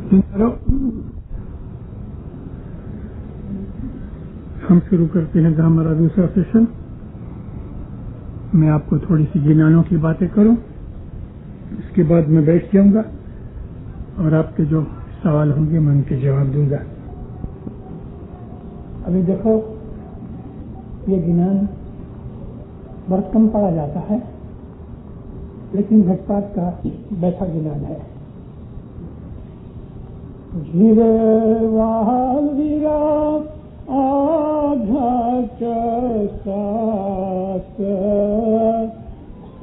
ہم شروع کرتے ہیں ہمارا دوسرا سیشن. میں آپ کو تھوڑی سی جنانوں کی باتیں کروں, اس کے بعد میں بیٹھ جاؤں گا اور آپ کے جو سوال ہوں گے میں ان کے جواب دوں گا. ابھی دیکھو یہ گنان بہت کم پڑھا جاتا ہے, لیکن گھٹ پاٹ کا بیٹھا گنان ہے. جیرے وال ویرا آگھٹ ساس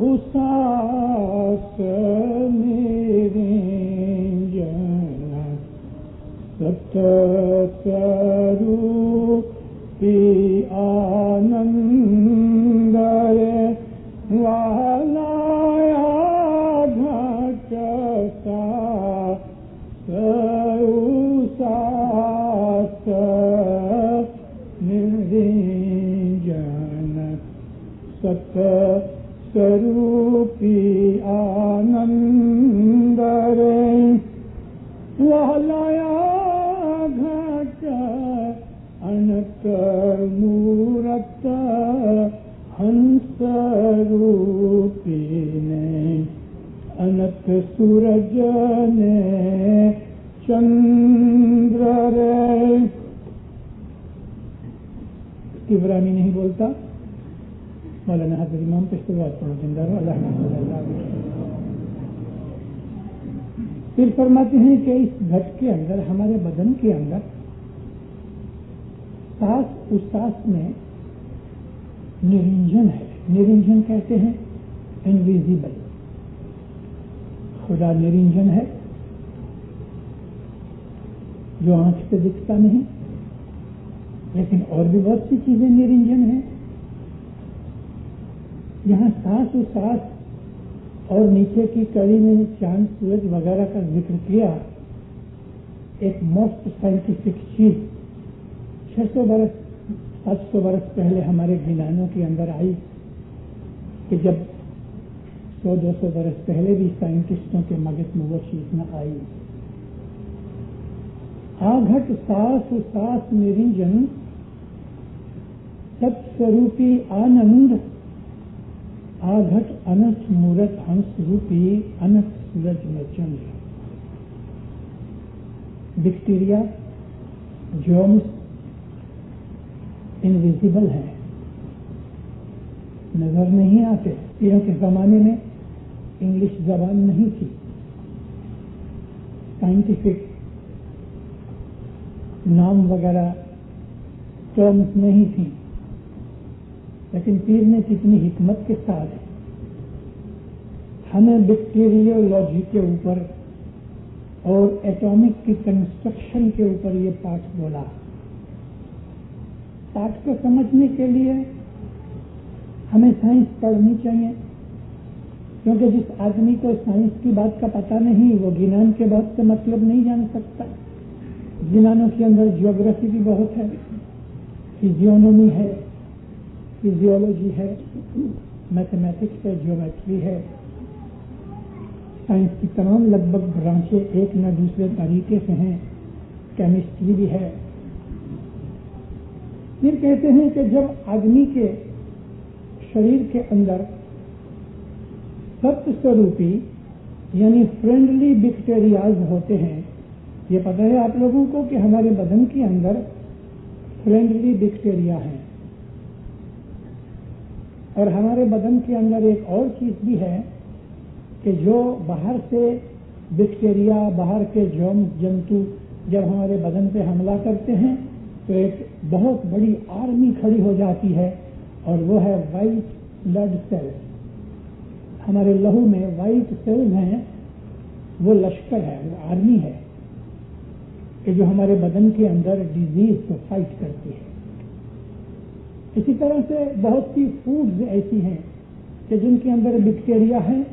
اساس نرنجن ست سروپی آنند والا آگھٹ ساس ساس نرنجن ست سروپی آنند والا گھٹ انت مورت ہنس روپی نے انت سورج نے چندر رے. عبرانی نہیں بولتا, مولانا حضرت امام پشتوات پڑھو زندہ رہو. اللہ پھر فرماتے ہیں کہ اس گھٹ کے اندر, ہمارے بدن کے اندر سانس اساس میں نرنجن ہے. نرنجن کہتے ہیں انویزیبل. خدا نرنجن ہے جو آنکھ سے دکھتا نہیں, لیکن اور بھی بہت سی چیزیں نرنجن ہیں. یہاں سانس اساس اور نیچے کی کڑی میں چاند سورج وغیرہ کا ذکر کیا. ایک موسٹ سائنٹیفک چیز 600 برس 700 برس پہلے ہمارے گنانوں کے اندر آئی, کہ جب 100-200 برس پہلے بھی سائنٹسٹوں کے مغز میں وہ چیز نہ آئی. آگھٹ ساس ساس نرنجن ست سروپی آنند آگھٹ انت مورت ہنس روپی انت سورج میں چندر. بیکٹیریا جرمز انویزیبل ہیں, نظر نہیں آتے. پیروں کے زمانے میں انگلش زبان نہیں تھی, سائنٹیفک نام وغیرہ ٹرمز نہیں تھیں, لیکن پیر نے کتنی حکمت کے ساتھ ہمیں بیکٹیریولوجی کے اوپر اور ایٹامک کی کنسٹرکشن کے اوپر یہ پاٹ بولا. پاٹ کو سمجھنے کے لیے ہمیں سائنس پڑھنی چاہیے, کیونکہ جس آدمی کو سائنس کی بات کا پتہ نہیں وہ گنان کے بہت سے مطلب نہیں جان سکتا. گنانوں کے اندر جیوگرافی بھی بہت ہے, فزیونومی ہے, فزیولوجی ہے, میتھمیٹکس ہے, جیومیٹری ہے. سائنس کی تمام لگ بھگ برانچیں ایک نہ دوسرے طریقے سے ہیں. کیمسٹری بھی ہے. پھر کہتے ہیں کہ جب آدمی کے شریر کے اندر ست سروپی یعنی فرینڈلی بیکٹیریاز ہوتے ہیں. یہ پتہ ہے آپ لوگوں کو کہ ہمارے بدن کے اندر فرینڈلی بیکٹیریا ہیں, اور ہمارے بدن کے اندر ایک اور چیز بھی ہے کہ جو باہر سے بیکٹیریا, باہر کے جنتو جب ہمارے بدن پہ حملہ کرتے ہیں تو ایک بہت بڑی آرمی کھڑی ہو جاتی ہے, اور وہ ہے وائٹ بلڈ سیل. ہمارے لہو میں وائٹ سیلز ہیں, وہ لشکر ہے, وہ آرمی ہے کہ جو ہمارے بدن کے اندر ڈیزیز کو فائٹ کرتی ہے. اسی طرح سے بہت سی فوڈز ایسی ہیں کہ جن کے اندر بیکٹیریا ہیں,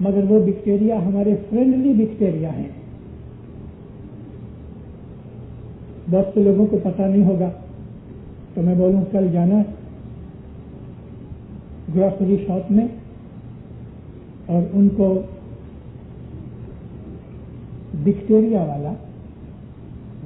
مگر وہ بیکٹیریا ہمارے فرینڈلی بیکٹیریا ہیں. بہت سے لوگوں کو پتہ نہیں ہوگا, تو میں بولوں کل جانا گروسری شاپ میں اور ان کو بیکٹیریا والا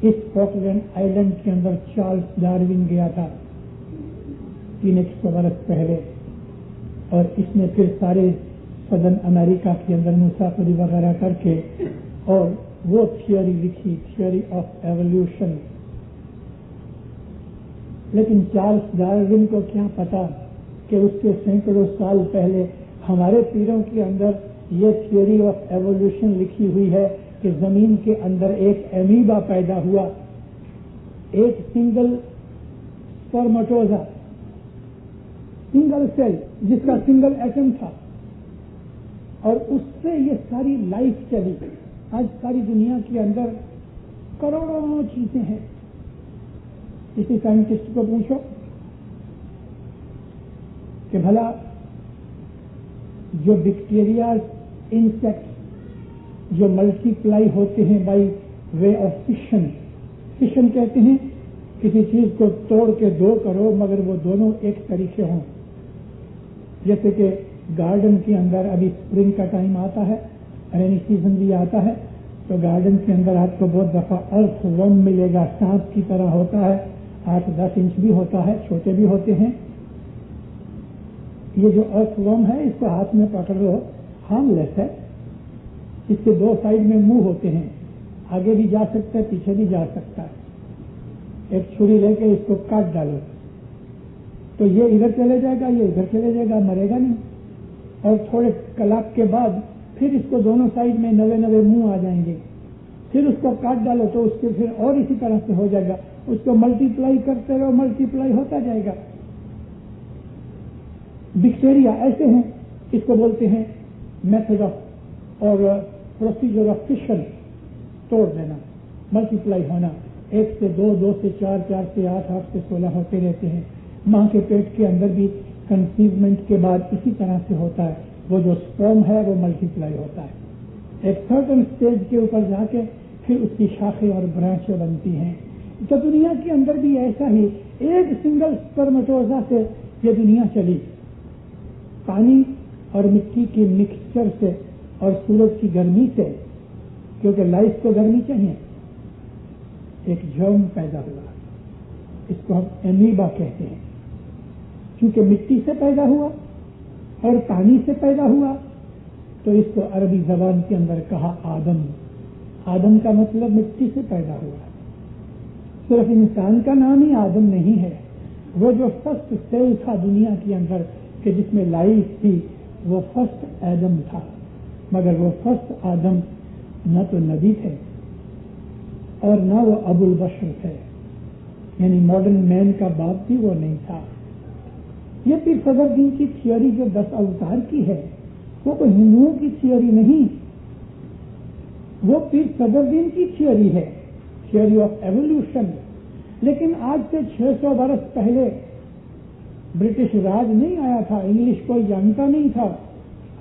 اس فاکلینڈ آئیلینڈ کے اندر چارلس ڈارون گیا تھا 300 برس پہلے، اور اس نے پھر سارے سدرن امریکہ کے اندر مسافری وغیرہ کر کے اور وہ تھیوری لکھی، تھیوری آف ایولیوشن. لیکن چارلس ڈارون کو کیا پتا کہ اس کے سینکڑوں سال پہلے ہمارے پیروں کے اندر یہ تھیوری آف ایولیوشن لکھی ہوئی ہے کہ زمین کے اندر ایک امیبا پیدا ہوا، ایک سنگل سپرمٹوزا، سنگل سیل جس کا سنگل ایٹم تھا، اور اس سے یہ ساری لائف چلی. آج ساری دنیا کے اندر کروڑوں چیزیں ہیں. کسی سائنٹسٹ کو پوچھو کہ بھلا جو بیکٹیریا انسیکٹ جو ملٹی پلائی ہوتے ہیں by way of fission, fission کہتے ہیں کسی چیز کو توڑ کے دو کرو مگر وہ دونوں ایک طریقے ہوں. جیسے کہ گارڈن کے اندر ابھی اسپرنگ کا ٹائم آتا ہے، رینی سیزن بھی آتا ہے، تو گارڈن کے اندر آپ کو بہت دفعہ ارتھ ورم ملے گا، سانپ کی طرح ہوتا ہے، 8-10 انچ بھی ہوتا ہے، چھوٹے بھی ہوتے ہیں. یہ جو ارتھ ورم ہے اس کو ہاتھ میں پکڑ لو، ہارم لیس ہے. اس کے 2 سائڈ میں منہ ہوتے ہیں، آگے بھی جا سکتا ہے پیچھے بھی جا سکتا ہے. ایک چھری لے کے اس کو کاٹ ڈالو تو یہ ادھر چلے جائے گا، یہ ادھر چلے جائے گا، مرے گا نہیں. اور تھوڑے کلاک کے بعد پھر اس کو دونوں سائڈ میں نوے منہ آ جائیں گے. پھر اس کو کاٹ ڈالو تو اس کے پھر اور اسی طرح سے ہو جائے گا. اس کو ملٹی پلائی کرتے رہو، ملٹی پلائی ہوتا جائے گا. بیکٹیریا ایسے ہیں، اس کو بولتے ہیں میتھڈ آف اور پروسیجر آف فشن، توڑ دینا، ملٹی پلائی ہونا. 1 سے 2، 2 سے 4، 4 سے 8، 8 سے 16 ہوتے رہتے ہیں. ماں کے پیٹ کے اندر بھی کنسیومنٹ کے بعد اسی طرح سے ہوتا ہے. وہ جو سپرم ہے وہ ملٹی پلائی ہوتا ہے. ایک سرٹن اسٹیج کے اوپر جا کے پھر اس کی شاخیں اور برانچیں بنتی ہیں. تو دنیا کے اندر بھی ایسا ہی ایک سنگل سپرمٹوزا سے یہ دنیا چلی. پانی اور مٹی کے مکسچر سے اور سورج کی گرمی سے، کیونکہ لائف کو گرمی چاہیے، ایک جرم پیدا ہوا. اس کو ہم امیبا کہتے ہیں. کیونکہ مٹی سے پیدا ہوا اور پانی سے پیدا ہوا تو اس کو عربی زبان کے اندر کہا آدم. آدم کا مطلب مٹی سے پیدا ہوا. صرف انسان کا نام ہی آدم نہیں ہے، وہ جو فرسٹ سیل تھا دنیا کے اندر کہ جس میں لائف تھی وہ فرسٹ آدم تھا. مگر وہ فرسٹ آدم نہ تو نبی تھے اور نہ وہ ابو البشر تھے، یعنی ماڈرن مین کا باپ بھی وہ نہیں تھا. یہ پیر صدر دین کی تھیوری جو 10 اوتار کی ہے وہ کوئی ہندوؤں کی تھیوری نہیں، وہ پیر صدر دین کی تھیوری ہے، تھیوری آف ایولیوشن. لیکن آج سے 600 برس پہلے برٹش راج نہیں آیا تھا، انگلش کوئی جانتا نہیں تھا،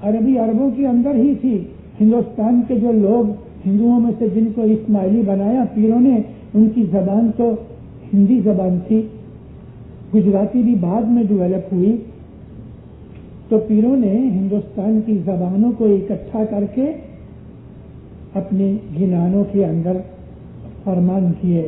عربی عربوں کے اندر ہی تھی. ہندوستان کے جو لوگ ہندوؤں میں سے جن کو اسماعیلی بنایا پیروں نے، ان کی زبان تو ہندی زبان تھی. گجراتی بھی بعد میں ڈیولپ ہوئی. تو پیروں نے ہندوستان کی زبانوں کو اکٹھا کر کے اپنے گھنانوں کے اندر فرمان کیے.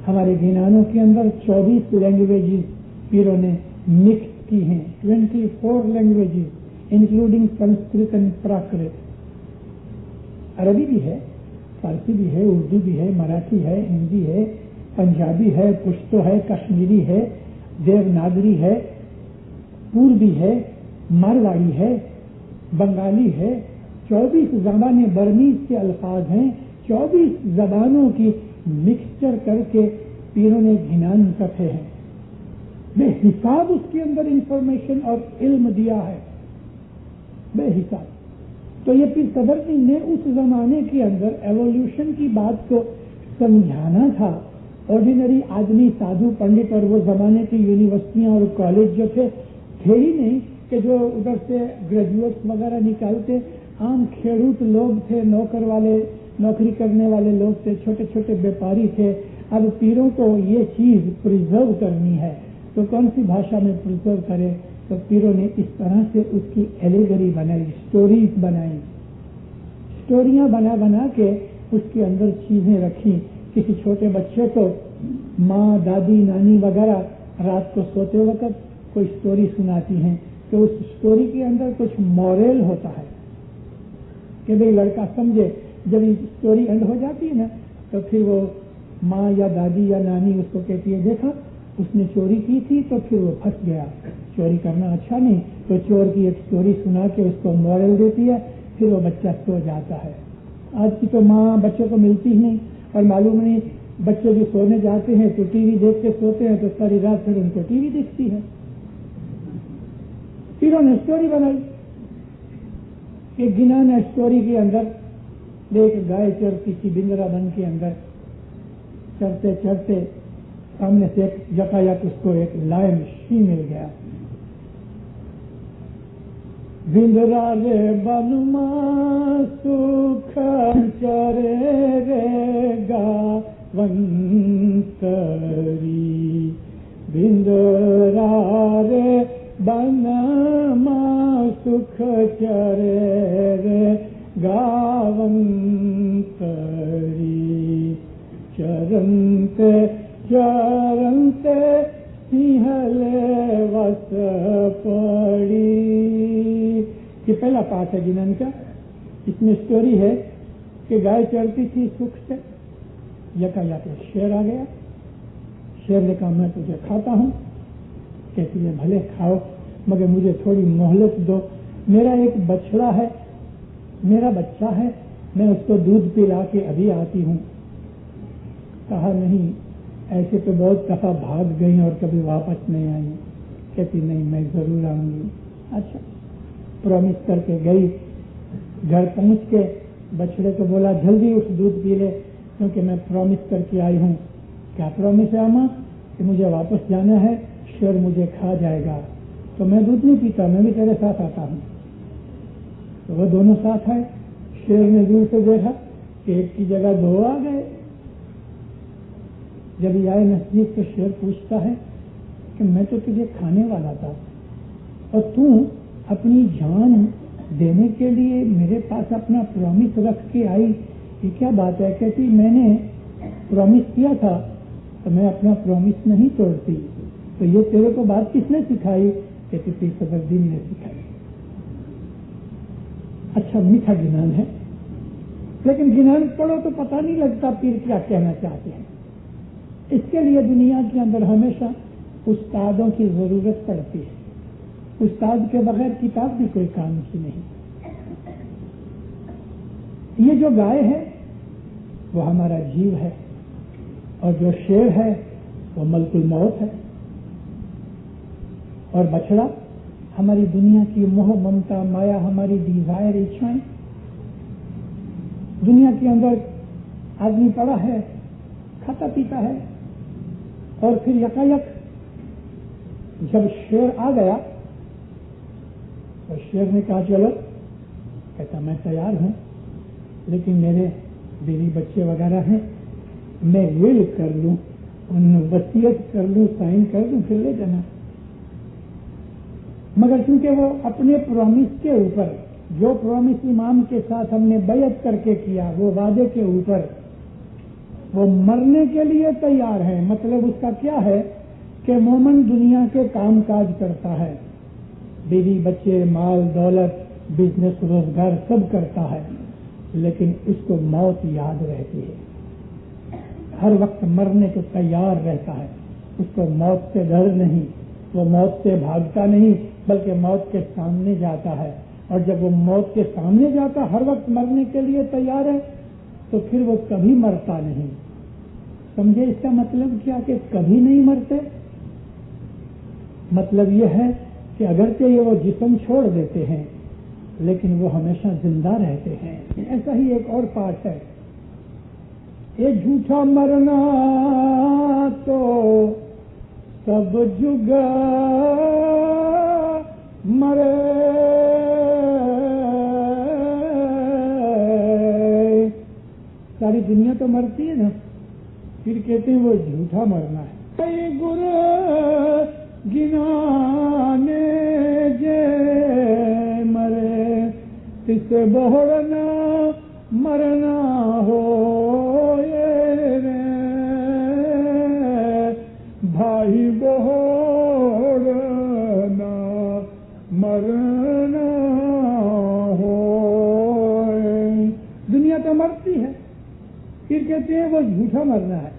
ہمارے گھنانوں کے اندر 24 لینگویجز پیروں نے مکس کی ہیں، 24 languages including Sanskrit and Prakrit. عربی بھی ہے، فارسی بھی ہے، اردو بھی ہے، مراٹھی ہے، ہندی ہے، پنجابی ہے، پشتو ہے، کشمیری ہے، دیوناگری ہے، پوربی ہے، مارواڑی ہے، بنگالی ہے. 24 زبانیں برمیز کے الفاظ ہیں. 24 زبانوں کی مکسچر کر کے پیروں نے گھنان کہے ہیں. بے حساب اس کے اندر انفارمیشن اور علم دیا ہے، بے حساب. تو یہ پیر صدر دین نے اس زمانے کے اندر ایولیوشن کی بات کو سمجھانا تھا. آرڈینری آدمی، سادھو پنڈت اور وہ زمانے کی یونیورسٹیاں اور کالج جو تھے ہی نہیں کہ جو ادھر سے گریجویٹس وغیرہ نکالتے. عام کھیڑوت لوگ تھے، نوکر والے، نوکری کرنے والے لوگ تھے، چھوٹے چھوٹے بیپاری تھے. اب پیروں کو یہ چیز پریزرو کرنی ہے تو کون سی بھاشا میں پریزرو کرے؟ تو پیروں نے اس طرح سے اس کی ایلیگری بنائی، سٹوریز بنائی، سٹوریاں بنا کے اس کے اندر چیزیں رکھی کسی چھوٹے بچے کو ماں دادی نانی وغیرہ رات کو سوتے وقت کوئی سٹوری سناتی ہیں تو اس سٹوری کے اندر کچھ مورل ہوتا ہے کہ بھئی لڑکا سمجھے. جب یہ سٹوری اینڈ ہو جاتی ہے نا تو پھر وہ ماں یا دادی یا نانی اس کو کہتی ہے دیکھا اس نے چوری کی تھی تو پھر وہ پھنس گیا, چوری کرنا اچھا نہیں, تو چور کی ایک سٹوری سنا کے اس کو مورل دیتی ہے, پھر وہ بچہ سو جاتا ہے. آج کی تو ماں بچوں کو ملتی ہی نہیں اور معلوم نہیں بچے جو سونے جاتے ہیں تو ٹی وی دیکھ کے سوتے ہیں تو ساری رات پھر ان کو ٹی وی دکھتی ہے. پھر انہوں نے اسٹوری بنائی کہ گنان اسٹوری کے اندر ایک گائے چرتی تھی بندرا بن کے اندر, چرتے چرتے سامنے سے یکایک اس کو ایک لائن شی مل گیا. بندرا رے بنما سکھ چرے رے گا ونتری, بندرا رے بنما سکھ چرے رے گاونتری, چرنتے چرنتے سنہلے وس پڑی. یہ پہلا پارٹ ہے گنان کا. اس میں اسٹوری ہے کہ گائے چرتی تھی سکھ سے, یکایک شیر آ گیا. شیر نے کہا میں تجھے کھاتا ہوں. کہتی ہے بھلے کھاؤ مگر مجھے تھوڑی مہلت دو, میرا ایک بچڑا ہے, میرا بچہ ہے, میں اس کو دودھ پلا کے ابھی آتی ہوں. کہا نہیں ایسے تو بہت دفعہ بھاگ گئی اور کبھی واپس نہیں آئی. کہتی نہیں میں ضرور آؤں گی. اچھا پرومس کر کے گئی. گھر پہنچ کے بچڑے کو بولا جلدی اٹھ دودھ پی لے کیونکہ میں پرومس کر کے آئی ہوں. کیا پرومس ہے اماں؟ کہ مجھے واپس جانا ہے, شیر مجھے کھا جائے گا. تو میں دودھ نہیں پیتا, میں بھی تیرے ساتھ آتا ہوں. تو وہ دونوں ساتھ آئے. شیر نے دور سے دیکھا کہ ایک کی جگہ دو آ گئے. جب یہ آئے نزدیک تو شیر پوچھتا ہے کہ میں تو تجھے کھانے والا تھا اور تو اپنی جان دینے کے لیے میرے پاس اپنا پرومس رکھ کے آئی, یہ کیا بات ہے؟ کہتی میں نے پرومس کیا تھا تو میں اپنا پرومس نہیں توڑتی. تو یہ تیرے کو بات کس نے سکھائی؟ کہتی پیر صدر الدین نے سکھائی. اچھا میٹھا گنان ہے لیکن گنان پڑھو تو پتہ نہیں لگتا پیر کیا کہنا چاہتے ہیں. اس کے لیے دنیا کے اندر ہمیشہ استادوں کی ضرورت پڑتی ہے. استاد کے بغیر کتاب بھی کوئی کام کی نہیں. یہ جو گائے ہے وہ ہمارا جیو ہے اور جو شیر ہے وہ ملک الموت ہے, اور بچڑا ہماری دنیا کی موہ ممتا مایا, ہماری ڈیزائر اچھائیں. دنیا کے اندر آدمی پڑا ہے, کھاتا پیتا ہے, اور پھر یکایک جب شیر آ گیا تو شیر نے کہا چلو. کہتا میں تیار ہوں لیکن میرے بیوی بچے وغیرہ ہیں, میں ول کر لوں, ان وصیت کر لوں, سائن کر دوں, پھر لے جانا. مگر چونکہ وہ اپنے پرومس کے اوپر, جو پرومس امام کے ساتھ ہم نے بیعت کر کے کیا, وہ وعدے کے اوپر وہ مرنے کے لیے تیار ہے. مطلب اس کا کیا ہے کہ مومن دنیا کے کام کاج کرتا ہے, بیوی بچے مال دولت بزنس روزگار سب کرتا ہے, لیکن اس کو موت یاد رہتی ہے. ہر وقت مرنے کو تیار رہتا ہے. اس کو موت سے ڈر نہیں, وہ موت سے بھاگتا نہیں بلکہ موت کے سامنے جاتا ہے. اور جب وہ موت کے سامنے جاتا ہر وقت مرنے کے لیے تیار ہے تو پھر وہ کبھی مرتا نہیں. سمجھے اس کا مطلب کیا کہ کبھی نہیں مرتے؟ مطلب یہ ہے کہ اگرچہ یہ وہ جسم چھوڑ دیتے ہیں لیکن وہ ہمیشہ زندہ رہتے ہیں. ایسا ہی ایک اور پارٹ ہے, یہ جھوٹا مرنا تو سب جگہ مرے, ساری دنیا تو مرتی ہے نا, پھر کہتے ہیں وہ جھوٹا مرنا ہے. گر گنانے جے مرے تس بہرنا مرنا ہو رے ہی بہوڑنا مرنا ہو. دنیا تو مرتی ہے، پھر کہتے ہیں وہ جھوٹا مرنا ہے،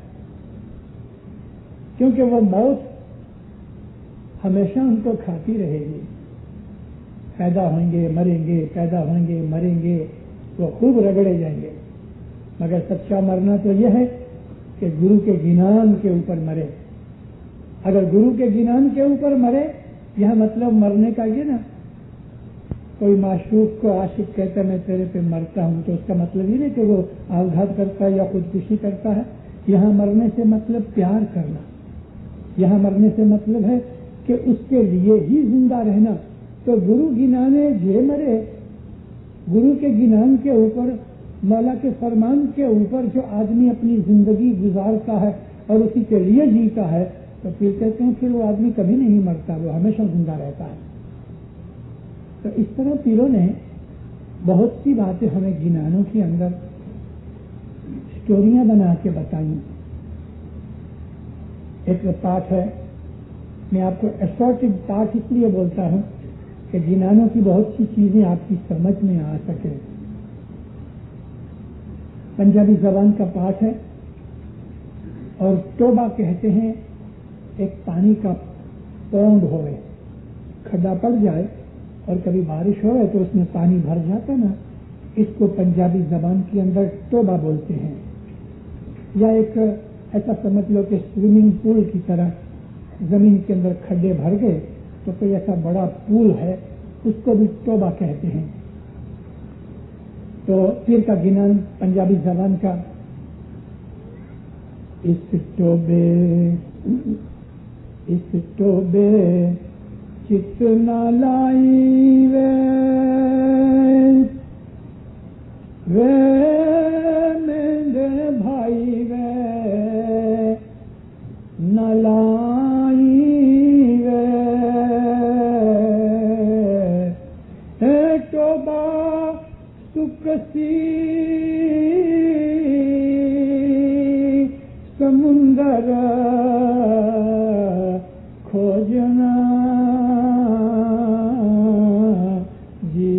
کیونکہ وہ موت ہمیشہ ان کو کھاتی رہے گی. پیدا ہوں گے مریں گے، پیدا ہوں گے مریں گے، وہ خوب رگڑے جائیں گے. مگر سچا مرنا تو یہ ہے کہ گرو کے گنان کے اوپر مرے. اگر گرو کے گنان کے اوپر مرے، یہ مطلب مرنے کا یہ نا، کوئی معشوق کو عاشق کہتا ہے میں تیرے پہ مرتا ہوں، تو اس کا مطلب یہ نہیں کہ وہ آغاز کرتا ہے یا خودکشی کرتا ہے. یہاں مرنے سے مطلب پیار کرنا، یہاں مرنے سے مطلب ہے کہ اس کے لیے ہی زندہ رہنا. تو گرو گنانے جے مرے، گرو کے گنان کے اوپر، مولا کے فرمان کے اوپر جو آدمی اپنی زندگی گزارتا ہے اور اسی کے لیے جیتا ہے، تو پھر کہتے ہیں پھر وہ آدمی کبھی نہیں مرتا، وہ ہمیشہ زندہ رہتا ہے. تو اس طرح پیروں نے بہت سی باتیں ہمیں گنانوں کے اندر اسٹوریاں بنا کے بتائیں. ایک پاٹ ہے، میں آپ کو اسورٹڈ پاٹ اس لیے بولتا ہوں کہ گنانوں کی بہت سی چیزیں آپ کی سمجھ میں آ سکے. پنجابی زبان کا پاٹ ہے، اور توبہ کہتے ہیں ایک پانی کا پونڈ ہوئے، کھڈا پڑ جائے اور کبھی بارش ہوئے تو اس میں پانی بھر جاتا نا، اس کو پنجابی زبان کے اندر توبہ بولتے ہیں. یا ایک ایسا سمجھ لو کہ سوئمنگ پول کی طرح زمین کے اندر کھڈے بھر گئے تو کوئی ایسا بڑا پول ہے، اس کو بھی توبہ کہتے ہیں. تو پیر کا گنان پنجابی زبان کا، اس توبے چت نہ لائی وے میرے بھائی وے نہ لائی وے توبہ سکسی سمندر کھوجنا جی.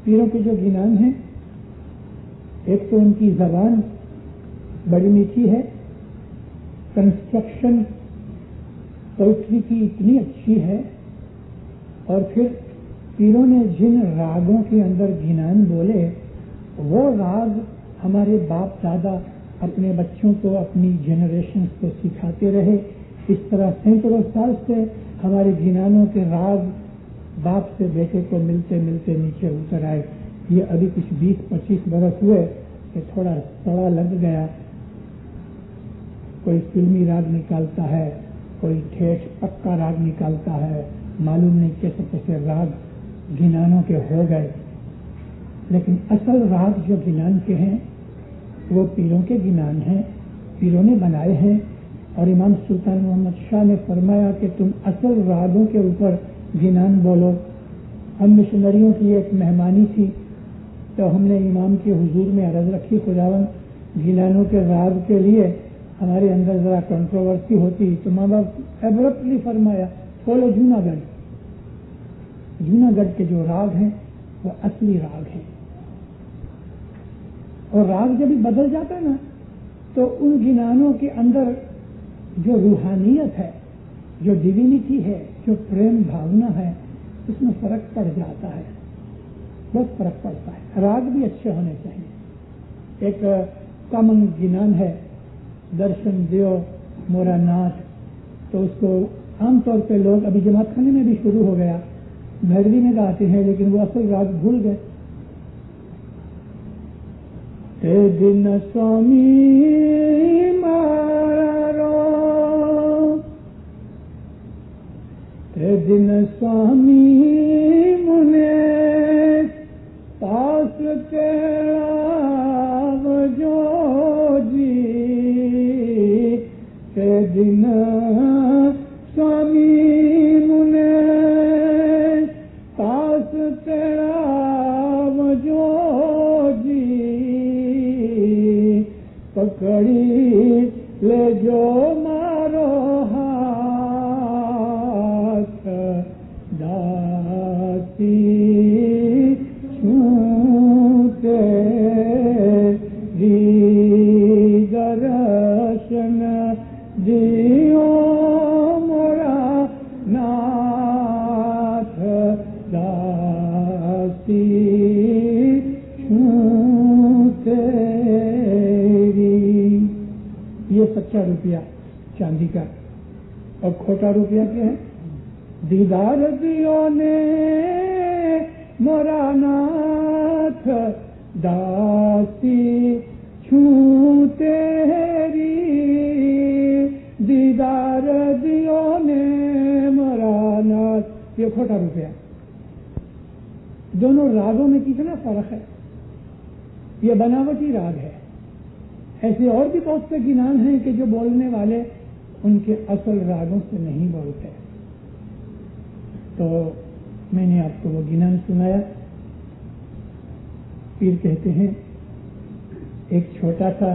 پیروں کے جو گنان ہیں، ایک تو ان کی زبان بڑی میٹھی ہے، کنسٹرکشن پوئٹری کی اتنی اچھی ہے، اور پھر پیروں نے جن راگوں کے اندر گنان بولے وہ راگ ہمارے باپ دادا اپنے بچوں کو، اپنی جنریشنز کو سکھاتے رہے. اس طرح سینکڑوں سال سے ہمارے گنانوں کے راگ باپ سے بیٹے کو ملتے ملتے نیچے اتر آئے. یہ ابھی کچھ 20-25 برس ہوئے کہ تھوڑا سڑا لگ گیا. کوئی فلمی راگ نکالتا ہے، کوئی ٹھیٹھ پکا راگ نکالتا ہے، معلوم نہیں کیسے کیسے راگ گنانوں کے ہو گئے. لیکن اصل راگ جو گنان کے ہیں وہ پیروں کے گنان ہیں، پیروں نے بنائے ہیں. اور امام سلطان محمد شاہ نے فرمایا کہ تم اصل راگوں کے اوپر گنان بولو. ہم مشنریوں کی ایک مہمانی تھی تو ہم نے امام کے حضور میں عرض رکھی، خداوند گنانوں کے راگ کے لیے ہمارے اندر ذرا کنٹروورسی ہوتی. تو ماں باپ ایبرپٹلی فرمایا کھولو جوناگڑھ. جوناگڑھ کے جو راگ ہیں وہ اصلی راگ ہیں. اور راگ جب بدل جاتا ہے نا تو ان گنانوں کے اندر جو روحانیت ہے، جو ڈیوینٹی ہے، جو پریم بھاونا ہے، اس میں فرق پڑ جاتا ہے، بہت فرق پڑتا ہے. راگ بھی اچھے ہونے چاہیے. ایک کامن گنان ہے درشن دیو مورا ناتھ، تو اس کو عام طور پہ لوگ ابھی جماعت خانے میں بھی شروع ہو گیا، بھیروی میں گاتے ہیں، لیکن وہ اصل راگ بھول گئے. اے دن سوامی مارو، اے دن سوامی منے پاس تیرا جو جی، اے دن سوامی منے پاس تیرا جو جی، پکڑی لے جو مارو ہاتھ داسی چھوٹے درشن دیو مورا ناتھ داسی چھوٹے. یہ سچا روپیہ چاندی کا. اور کھوٹا روپیہ کیا ہے؟ دیدار دیو نے مورا ناتھ داسی چھوٹے ری. دیدار دیو نے مورا ناتھ. یہ کھوٹا روپیہ. دونوں راگوں میں کتنا فرق ہے. یہ بناوٹی راگ ہے. ایسے اور بھی بہت سے گنان ہیں کہ جو بولنے والے ان کے اصل راگوں سے نہیں بولتے. تو میں نے آپ کو وہ گنان سنایا. پیر کہتے ہیں ایک چھوٹا سا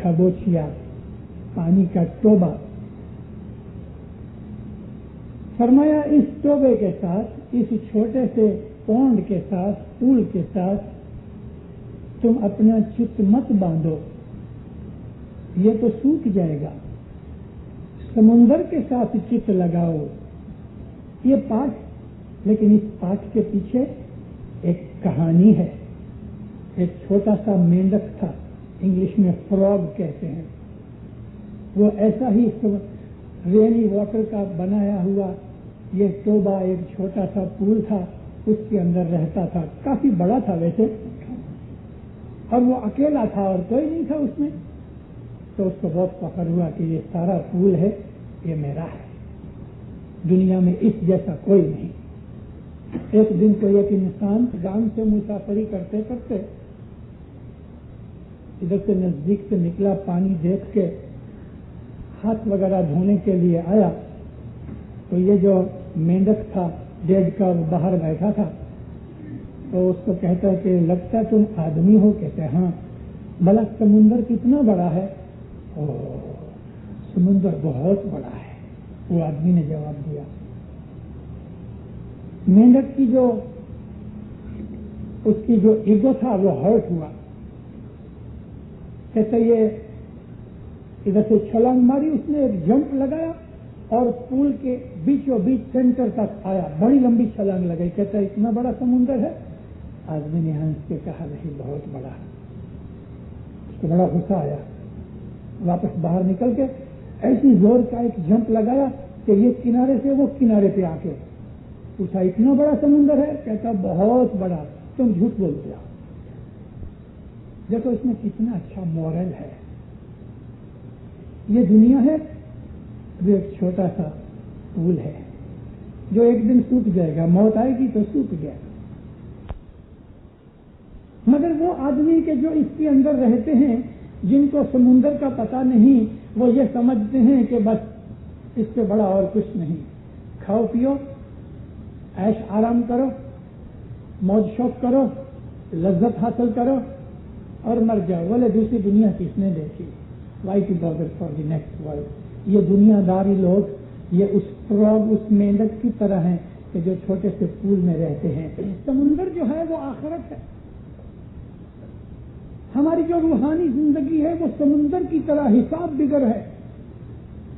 کھبوچیا پانی کا ٹوبا. فرمایا اس ٹوبے کے ساتھ, اس چھوٹے سے پونڈ کے ساتھ, پول کے ساتھ تم اپنا چت مت باندھو, یہ تو سوکھ جائے گا. سمندر کے ساتھ چت لگاؤ. یہ پاٹ, لیکن اس پاٹ کے پیچھے ایک کہانی ہے. ایک چھوٹا سا مینڈک تھا, انگلش میں فراگ کہتے ہیں. وہ ایسا ہی رینی واٹر کا بنایا ہوا یہ ٹوبا, ایک چھوٹا سا پول تھا, اس کے اندر رہتا تھا. کافی بڑا تھا ویسے, اور وہ اکیلا تھا اور کوئی نہیں تھا اس میں. تو اس کو بہت فخر ہوا کہ یہ سارا پول ہے, یہ میرا ہے, دنیا میں اس جیسا کوئی نہیں. ایک دن کو ایک انسان گام سے مسافری کرتے کرتے ادھر سے نزدیک سے نکلا, پانی دیکھ کے ہاتھ وغیرہ دھونے کے لیے آیا. تو یہ جو مینڈک تھا ڈیڑھ کا باہر بیٹھا تھا, تو اس کو کہتا ہے کہ لگتا ہے تم آدمی ہو. کہتے ہیں ہاں. بھلا سمندر کتنا بڑا ہے؟ سمندر بہت بڑا ہے. وہ آدمی نے جواب دیا. مینڈک کی جو اس کی جو ایگو تھا وہ ہرٹ ہوا. کہتے یہ ادھر سے چھلانگ ماری, اس نے ایک جمپ لگایا اور پول کے بیچوں بیچ سینٹر تک آیا. بڑی لمبی چھلانگ لگائی. کہتا ہے اتنا بڑا سمندر ہے؟ آدمی نے ہنس کے کہا نہیں, بہت بڑا. اس کو بڑا غصہ آیا. واپس باہر نکل کے ایسی زور کا ایک جمپ لگایا کہ یہ کنارے سے وہ کنارے پہ آ کے پوچھا اتنا بڑا سمندر ہے؟ کہتا بہت بڑا. تم جھوٹ بولتے ہو. دیکھو اس میں کتنا اچھا مورل ہے. یہ دنیا ہے جو ایک چھوٹا سا پول ہے جو ایک دن سوکھ جائے گا. موت آئے گی تو سوکھ جائے گا. مگر وہ آدمی کے جو اس کے اندر رہتے ہیں, جن کو سمندر کا پتہ نہیں, وہ یہ سمجھتے ہیں کہ بس اس سے بڑا اور کچھ نہیں. کھاؤ پیو, عیش آرام کرو, موج شوق کرو, لذت حاصل کرو اور مر جاؤ. بولے دوسری دنیا کس نے دیکھی؟ Why to bother for the next world. یہ دنیا داری لوگ یہ اس فراگ, اس مینڈک کی طرح ہیں کہ جو چھوٹے سے پول میں رہتے ہیں. سمندر جو ہے وہ آخرت ہے. ہماری جو روحانی زندگی ہے وہ سمندر کی طرح حساب بگر ہے.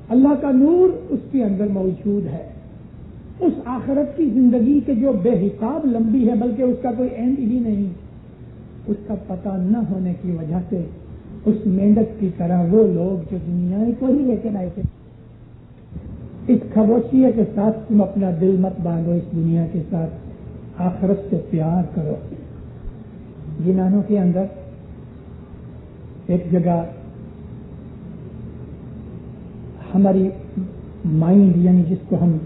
اللہ کا نور اس کے اندر موجود ہے. اس آخرت کی زندگی کے جو بے حساب لمبی ہے, بلکہ اس کا کوئی اینڈ ہی نہیں, اس کا پتہ نہ ہونے کی وجہ سے اس مینڈک کی طرح وہ لوگ جو دنیا کو ہی لے کے آئے تھے. اس خاموشی کے ساتھ تم اپنا دل مت باندھو اس دنیا کے ساتھ, آخرت سے پیار کرو. جنانوں کے اندر ایک جگہ ہماری مائنڈ, یعنی جس کو ہم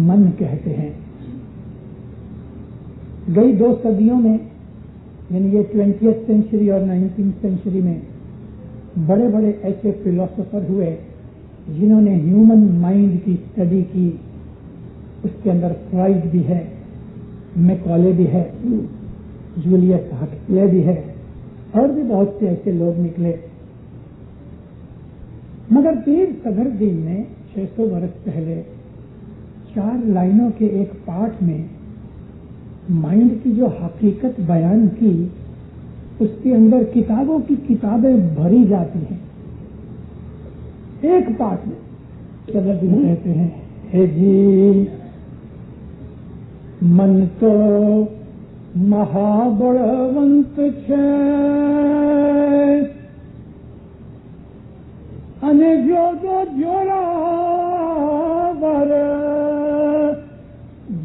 من کہتے ہیں, گئی 2 صدیوں میں, یعنی یہ 20th سینچری اور 19th سینچری میں بڑے بڑے ایسے فلاسفر ہوئے جنہوں نے ہیومن مائنڈ کی اسٹڈی کی. اس کے اندر فرائڈ بھی ہے, میکالے بھی ہے, جولیس ہکسلے بھی ہے, اور بھی بہت سے ایسے لوگ نکلے. مگر پیر صدر دین نے 600 برس پہلے 4 لائنوں کے ایک پاٹ میں مائنڈ کی جو حقیقت بیان کی، اس کے اندر کتابوں کی کتابیں بھری جاتی ہیں۔ ایک پاٹ میں صدر دین کہتے ہیں، ہے جی من تو مہابڑونت چھے انے جو جوڑا ور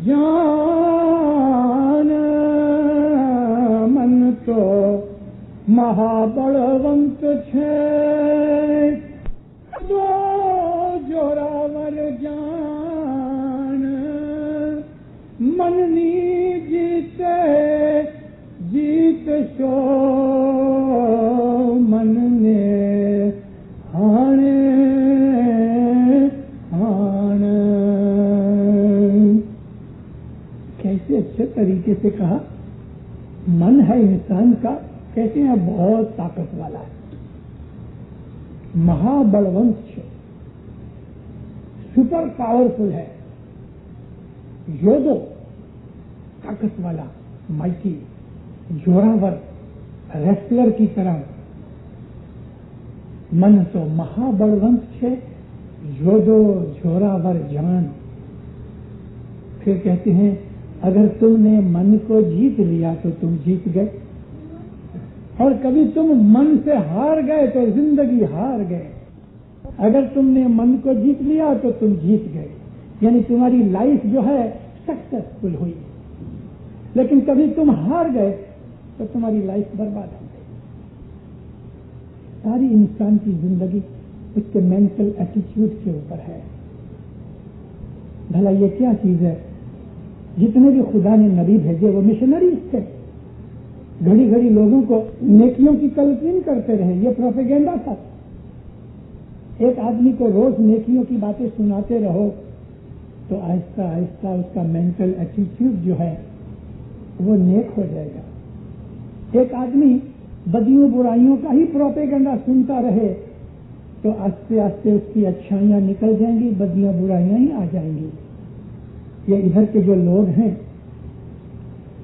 جان، من تو مہابڑونت چھے جو جوڑاور جان، مننی جیتے جیت شو من نے ہانے ہان۔ کیسے اچھے طریقے سے کہا، من ہے انسان کا، کہتے ہیں بہت طاقت والا ہے، مہابلونت ہے، سپر پاورفل ہے، یودو طاقت والا، مائٹی، جوراور، ریسلر کی طرح۔ من تو مہابلونت ہے، یودو جوراور جان۔ پھر کہتے ہیں اگر تم نے من کو جیت لیا تو تم جیت گئے، اور کبھی تم من سے ہار گئے تو زندگی ہار گئے۔ اگر تم نے من کو جیت لیا تو تم جیت گئے، یعنی تمہاری لائف جو ہے سکسیسفل ہوئی۔ لیکن کبھی تم ہار گئے تو تمہاری لائف برباد ہو گئی۔ ساری انسان کی زندگی اس کے مینٹل ایٹیٹیوڈ کے اوپر ہے۔ بھلا یہ کیا چیز ہے؟ جتنے بھی خدا نے نبی بھیجے وہ مشنریز تھے، گھڑی گھڑی لوگوں کو نیکیوں کی تلقین کرتے رہے، یہ پروپیگنڈا تھا۔ ایک آدمی کو روز نیکیوں کی باتیں سناتے رہو تو آہستہ آہستہ اس کا مینٹل ایٹیٹیوڈ جو ہے وہ نیک ہو جائے گا۔ ایک آدمی بدیوں برائیوں کا ہی پروپیگنڈا سنتا رہے تو آہستہ آہستہ اس کی اچھائیاں نکل جائیں گی، بدیاں برائیاں ہی آ جائیں گی۔ یہ ادھر کے جو لوگ ہیں،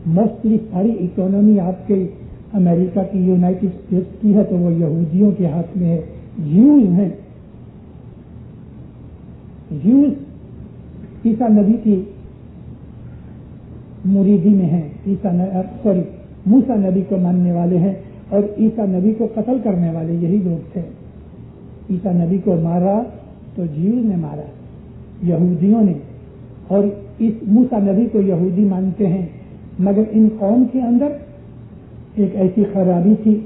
موسٹلی ساری اکانومی آپ کے امریکہ کی، یونائٹڈ اسٹیٹس کی ہے تو وہ یہودیوں کے ہاتھ میں ہے، جیوز ہیں۔ جیوز عیسیٰ نبی کی مریدی میں ہیں، موسیٰ نبی کو ماننے والے ہیں، اور عیسیٰ نبی کو قتل کرنے والے یہی لوگ تھے۔ عیسیٰ نبی کو مارا تو جیوز نے مارا، یہودیوں نے، اور اس موسیٰ نبی کو یہودی مانتے ہیں۔ مگر ان قوم کے اندر ایک ایسی خرابی تھی،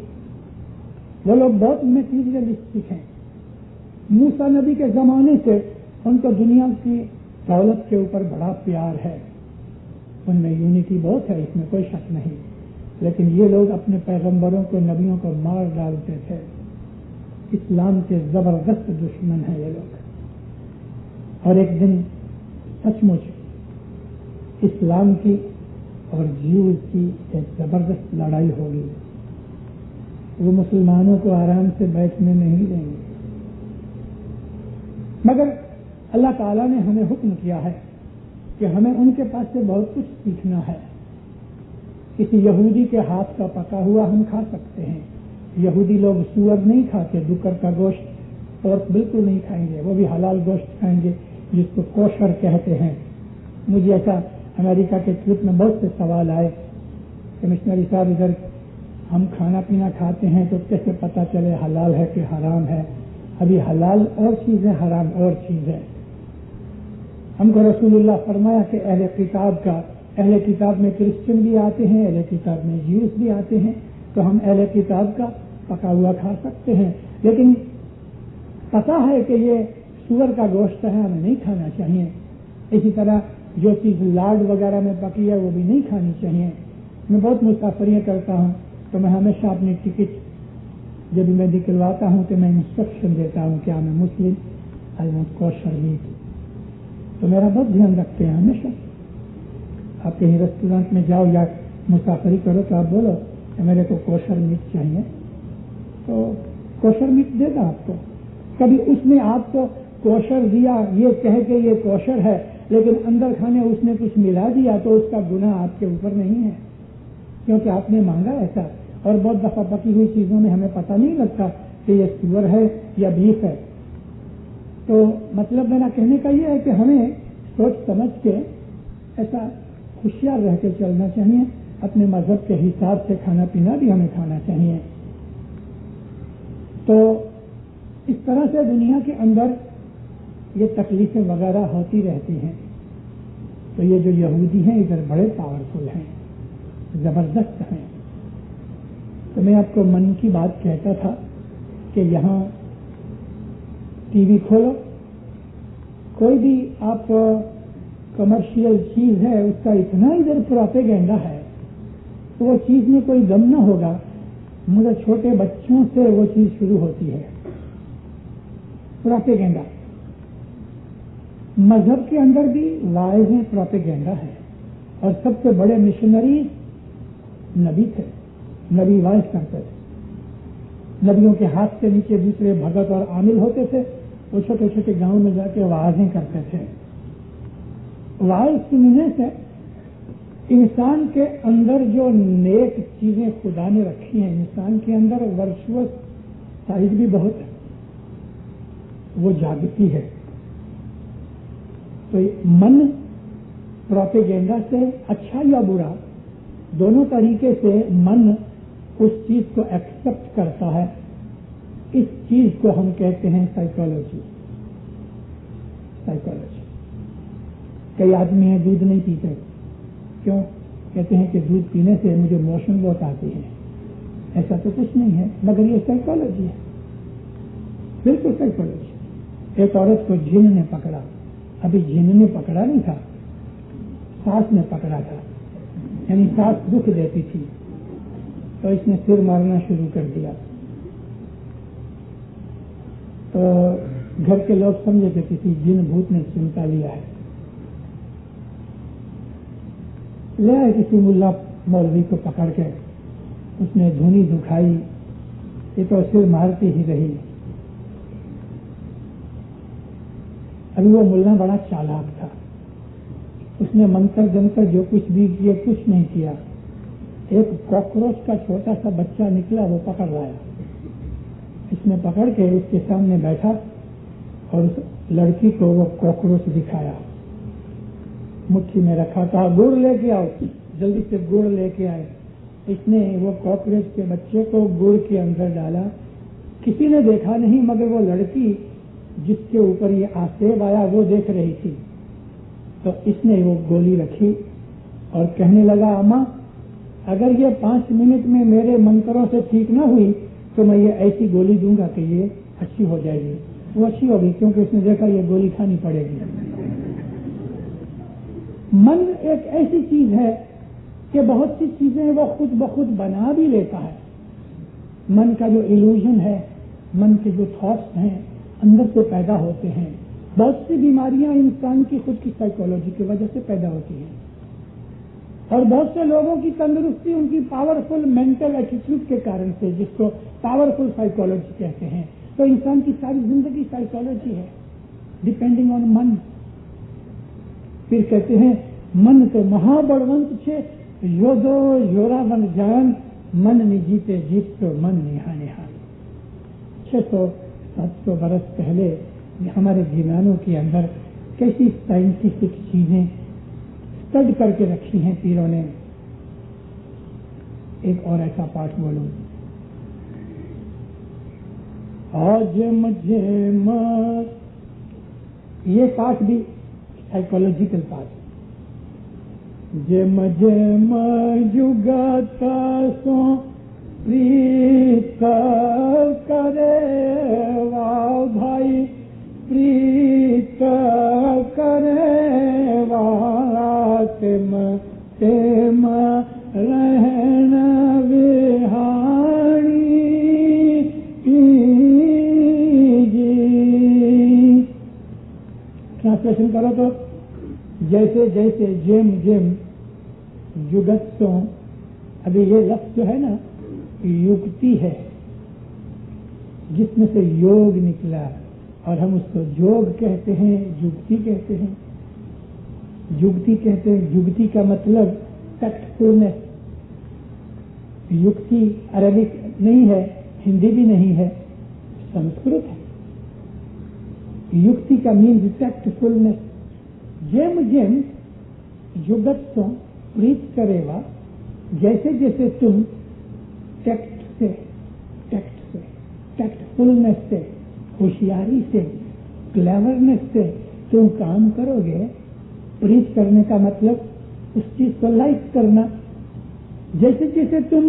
وہ لوگ بہت میٹیریلسٹک ہیں۔ موسیٰ نبی کے زمانے سے ان کو دنیا کی دولت کے اوپر بڑا پیار ہے، ان میں یونٹی بہت ہے، اس میں کوئی شک نہیں، لیکن یہ لوگ اپنے پیغمبروں کو، نبیوں کو مار ڈالتے تھے۔ اسلام کے زبردست دشمن ہیں یہ لوگ۔ اور ایک دن سچ مچ اسلام کی اور جیوز کی ایک زبردست لڑائی ہوگی۔ وہ مسلمانوں کو آرام سے بیٹھنے نہیں دیں گے، مگر اللہ تعالیٰ نے ہمیں حکم کیا ہے کہ ہمیں ان کے پاس سے بہت کچھ سیکھنا ہے۔ کسی یہودی کے ہاتھ کا پکا ہوا ہم کھا سکتے ہیں۔ یہودی لوگ سور نہیں کھاتے، ڈکر کا گوشت اور بالکل نہیں کھائیں گے، وہ بھی حلال گوشت کھائیں گے جس کو کوشر کہتے ہیں۔ مجھے ایسا امریکہ کے ٹرپ میں بہت سے سوال آئے کہ مشنری صاحب ادھر ہم کھانا پینا کھاتے ہیں تو کیسے پتہ چلے حلال ہے کہ حرام ہے؟ ابھی حلال اور چیز ہے، حرام اور چیز ہے۔ ہم کو رسول اللہ فرمایا کہ اہل کتاب میں کرسچن بھی آتے ہیں، اہل کتاب میں جیوز بھی آتے ہیں، تو ہم اہل کتاب کا پکا ہوا کھا سکتے ہیں، لیکن پتہ ہے کہ یہ سور کا گوشت ہے، ہمیں نہیں کھانا چاہیے۔ اسی طرح جو چیز لاڈ وغیرہ میں پکی ہے وہ بھی نہیں کھانی چاہیے۔ میں بہت مسافریاں کرتا ہوں تو میں ہمیشہ اپنی ٹکٹ جب میں نکلواتا ہوں کہ میں انسٹرکشن دیتا ہوں کہ میں مسلم، آئی وانٹ کوشر میٹ، تو میرا بہت دھیان رکھتے ہیں ہمیشہ۔ آپ کہیں ریسٹورینٹ میں جاؤ یا مسافری کرو تو آپ بولو کہ میرے کو کوشر میٹ چاہیے، تو کوشر میٹ دے گا آپ کو۔ کبھی اس نے آپ کو کوشر دیا یہ کہہ کے یہ کوشر ہے، لیکن اندر کھانے اس نے کچھ ملا دیا تو اس کا گناہ آپ کے اوپر نہیں ہے، کیونکہ آپ نے مانگا ایسا۔ اور بہت دفعہ پکی ہوئی چیزوں میں ہمیں پتہ نہیں لگتا کہ یہ سور ہے یا بیف ہے۔ تو مطلب میرا کہنے کا یہ ہے کہ ہمیں سوچ سمجھ کے ایسا ہوشیار رہ کے چلنا چاہیے، اپنے مذہب کے حساب سے کھانا پینا بھی ہمیں کھانا چاہیے۔ تو اس طرح سے دنیا کے اندر یہ تکلیفیں وغیرہ ہوتی رہتی ہیں۔ تو یہ جو یہودی ہیں ادھر بڑے پاورفل ہیں، زبردست ہیں۔ تو میں آپ کو من کی بات کہتا تھا کہ یہاں ٹی وی کھولو، کوئی بھی آپ کمرشل چیز ہے اس کا اتنا ادھر پروپیگنڈا ہے تو وہ چیز میں کوئی دم نہ ہوگا، مجھے چھوٹے بچوں سے وہ چیز شروع ہوتی ہے، پروپیگنڈا۔ مذہب کے اندر بھی واضح پروپیگنڈا ہے، اور سب سے بڑے مشنری نبی تھے، نبی وائز کرتے تھے، نبیوں کے ہاتھ سے نیچے دوسرے بھگت اور عامل ہوتے تھے، وہ چھوٹے چھوٹے گاؤں میں جا کے واعظیں کرتے تھے۔ واعظ سننے سے انسان کے اندر جو نیک چیزیں خدا نے رکھی ہیں، انسان کے اندر ورچوئس سائڈ بھی بہت ہے، وہ جاگتی ہے۔ تو من پروپیگنڈا سے اچھا یا برا دونوں طریقے سے من اس چیز کو ایکسپٹ کرتا ہے۔ اس چیز کو ہم کہتے ہیں سائیکالوجی۔ سائیکالوجی۔ کئی آدمی ہیں دودھ نہیں پیتے، کیوں؟ کہتے ہیں کہ دودھ پینے سے مجھے موشن بہت آتی ہے۔ ایسا تو کچھ نہیں ہے، مگر یہ سائیکالوجی ہے، بالکل سائیکالوجی۔ ایک عورت کو جن نے پکڑا، ابھی جن نے پکڑا نہیں تھا، سانس نے پکڑا تھا، یعنی سانس دکھ دیتی تھی، تو اس نے سر مارنا شروع کر دیا۔ تو گھر کے لوگ سمجھے کہ کسی جن بھوت نے چمٹا لیا ہے، لے آئے کسی ملا مولوی کو پکڑ کے، اس نے دھونی دکھائی، یہ تو سر مارتی ہی رہی۔ ابھی وہ ملا بڑا چالاک تھا، اس نے منتر جنتر جو کچھ بھی کیا کچھ نہیں کیا۔ ایک کاکروچ کا چھوٹا سا بچہ نکلا، وہ پکڑ لایا، اس نے پکڑ کے اس کے سامنے بیٹھا اور اس لڑکی کو وہ کاکروچ دکھایا، مٹھی میں رکھا، کہا گڑ لے کے آؤ، جلدی سے گڑ لے کے آئے۔ اس نے وہ کاکروچ کے بچے کو گڑ کے اندر ڈالا، کسی نے دیکھا نہیں مگر وہ لڑکی جس کے اوپر یہ آسیب آیا وہ دیکھ رہی تھی۔ تو اس نے وہ گولی رکھی اور کہنے لگا، اماں اگر یہ 5 منٹ میں میرے منتروں سے ٹھیک نہ ہوئی تو میں یہ ایسی گولی دوں گا کہ یہ اچھی ہو جائے گی۔ وہ اچھی ہوگی کیونکہ اس نے دیکھا یہ گولی کھانی پڑے گی۔ من ایک ایسی چیز ہے کہ بہت سی چیزیں وہ خود بخود بنا بھی لیتا ہے۔ من کا جو ایلوژن ہے، من کے جو تھاٹس ہیں اندر سے پیدا ہوتے ہیں۔ بہت سی بیماریاں انسان کی خود کی سائیکالوجی کی وجہ سے پیدا ہوتی ہیں، اور بہت سے لوگوں کی تندرستی ان کی پاورفل مینٹل ایٹیٹیوڈ کے کارن سے، جس کو پاورفل سائیکالوجی کہتے ہیں۔ تو انسان کی ساری زندگی سائیکالوجی ہے، ڈیپینڈنگ آن من۔ پھر کہتے ہیں من تو مہا بڑونت چھے، یودو یورا بن جان، من نی جیتے جیت تو من نہا نہا۔ 600-700 برس پہلے ہمارے جیوانوں کے اندر کیسی سائنٹیفک چیزیں اسٹڈ کر کے رکھی ہیں پیروں نے۔ ایک اور ایسا پاٹ بولوں، آج مجھے یہ پاٹ بھی سائیکولوجیکل پاٹ، جم جم جگتا سو پریت کرے وا بھائی، پریت کرے وا تم تم رہن بہاری جی۔ ٹرانسلیشن کرو تو جیسے جیسے جم جم جگت سو، ابھی یہ لفظ جو ہے نا یکتی ہے، جس میں سے یوگ نکلا اور ہم اس کو یوگ کہتے ہیں، یگتی کہتے ہیں. یگتی کہتے ہیں، یگتی کا مطلب ٹیکٹفلنس. یگتی عربک نہیں ہے، ہندی بھی نہیں ہے، سنسکرت ہے. یگتی کا مینز ٹیکٹفلنس. جیم جیم یگت پریت کرے گا، جیسے جیسے تم ٹیکٹ سے ٹیکٹفلنس سے، ہوشیاری سے، کلیورنس سے تم کام کرو گے. پریت کرنے کا مطلب اس چیز کو لائک کرنا. جیسے جیسے تم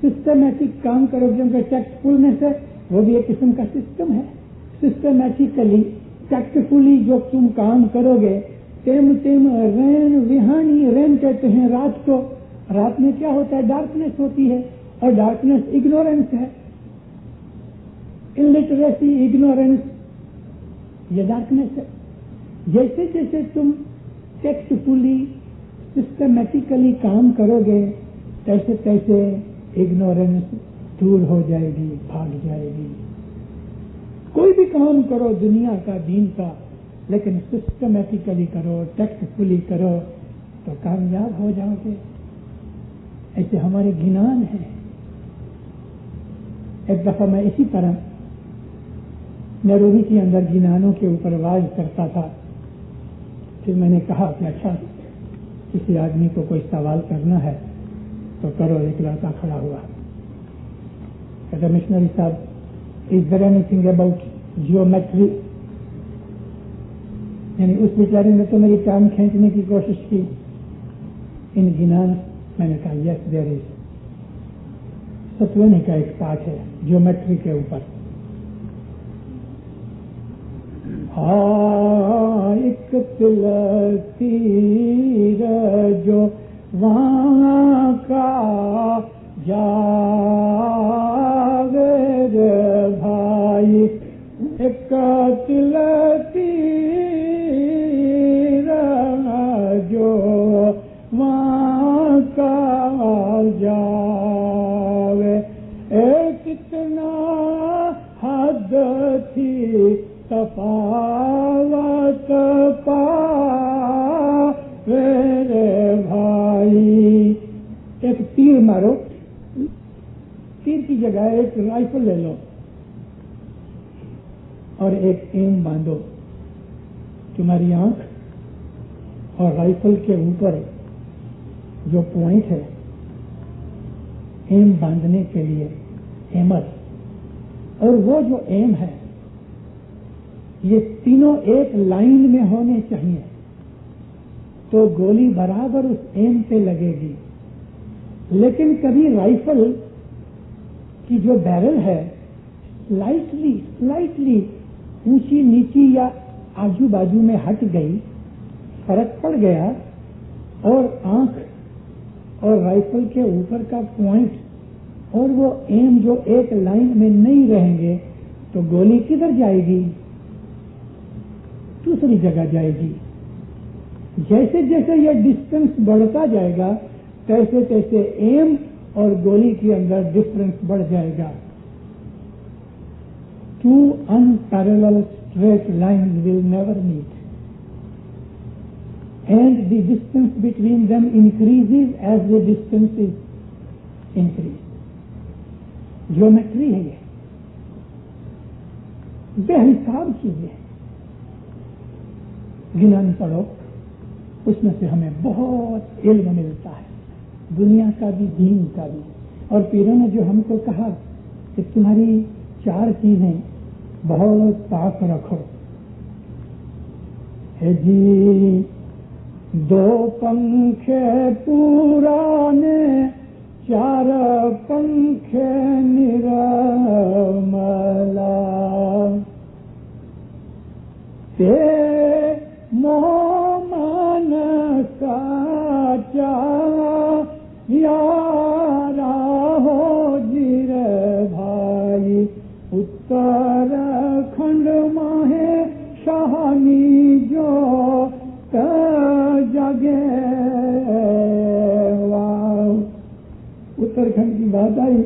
سسٹمیٹک کام کرو گے، کیونکہ ٹیکٹفلنس ہے وہ بھی ایک قسم کا سسٹم ہے. سسٹمیٹیکلی ٹیکٹفلی جو تم کام کرو گے، تیم رین وہانی. رین کہتے ہیں رات کو. رات میں کیا ہوتا ہے؟ ڈارکنیس ہوتی ہے، اور ڈارکنیس اگنورینس ہے. الٹریسی، اگنورینس، یہ ڈارکنیس ہے. جیسے جیسے تم ٹیکٹفلی سسٹمیٹیکلی کام کرو گے، تیسے تیسے اگنورینس دور ہو جائے گی، بھاگ جائے گی. کوئی بھی کام کرو دنیا کا، دین کا، لیکن سسٹمیٹیکلی کرو، ٹیکٹفلی کرو تو کامیاب ہو جاؤ گے. ایسے ہمارے گنان ہیں. ایک دفعہ میں اسی طرح نیروبی کے اندر گنانوں کے اوپر واز کرتا تھا. پھر میں نے کہا کہ اچھا کسی آدمی کو کوئی سوال کرنا ہے تو کرو. ایک لڑکا کھڑا ہوا، کہتا مشنری صاحب is there anything about geometry? یعنی اس بیچارے نے تو میری ٹانگ کھینچنے کی کوشش کی ان گنان. میں نے کہا یس دیر از. ستوینی کا ایک پاٹ ہے جیومیٹری کے اوپر. ایک تل تیر جو وہاں کا جاوے رے بھائی، ایک تل تیر جو وہاں کا جاوے. کتنا حد تھی تفاوت میرے بھائی. ایک تیر مارو، تیر کی جگہ ایک رائفل لے لو اور ایک ایم باندھو. تمہاری آنکھ اور رائفل کے اوپر جو پوائنٹ ہے ایم باندھنے کے لیے، ایمر، اور وہ جو ایم ہے یہ تینوں ایک لائن میں ہونے چاہیے تو گولی برابر اس ایم پہ لگے گی. لیکن کبھی رائفل کی جو بیرل ہے سلائٹلی اونچی نیچی یا آجو بازو میں ہٹ گئی، فرق پڑ گیا، اور آنکھ اور رائفل کے اوپر کا پوائنٹ اور وہ ایم جو ایک لائن میں نہیں رہیں گے تو گولی کدھر جائے گی؟ دوسری جگہ جائے گی. جیسے جیسے یہ ڈسٹینس بڑھتا جائے گا تیسے تیسے ایم اور گولی کے اندر ڈفرنس بڑھ جائے گا. Two unparallel straight lines will never meet, and the distance between them increases as the distances increase. Geometry ہے یہ، بے حساب چیزیں. گنان پڑھو، اس میں سے ہمیں بہت علم ملتا ہے، دنیا کا بھی دین کا بھی. اور پیروں نے جو ہم کو کہا کہ تمہاری 4 چیزیں بہت پاک رکھو، ہے جی 2 پنکھے پرانے، 4 پنکھے نرملا، مومن ساچا یارا ہو جیر بھائی، اتراکھنڈ ماہ شاہانی جو جگے. اتراکھنڈ کی بات آئی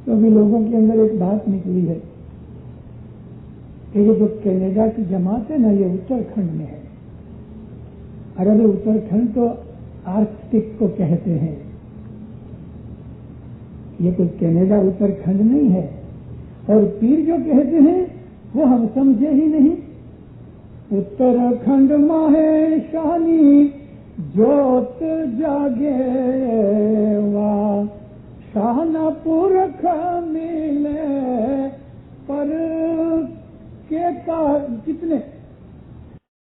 تو بھی لوگوں کے اندر ایک بات نکلی ہے کہ یہ جو کینیڈا کی جماعت ہے نا، یہ اتراکھنڈ میں ہے۔ عرب اتراکھنڈ تو آرکٹک کو کہتے ہیں، یہ کوئی کینیڈا اتراکھنڈ نہیں ہے۔ اور پیر جو کہتے ہیں وہ ہم سمجھے ہی نہیں۔ اتراکھنڈ ماہے شانی جوت جاگے وا شاہنا پورکھ ملے پر کے کا کتنے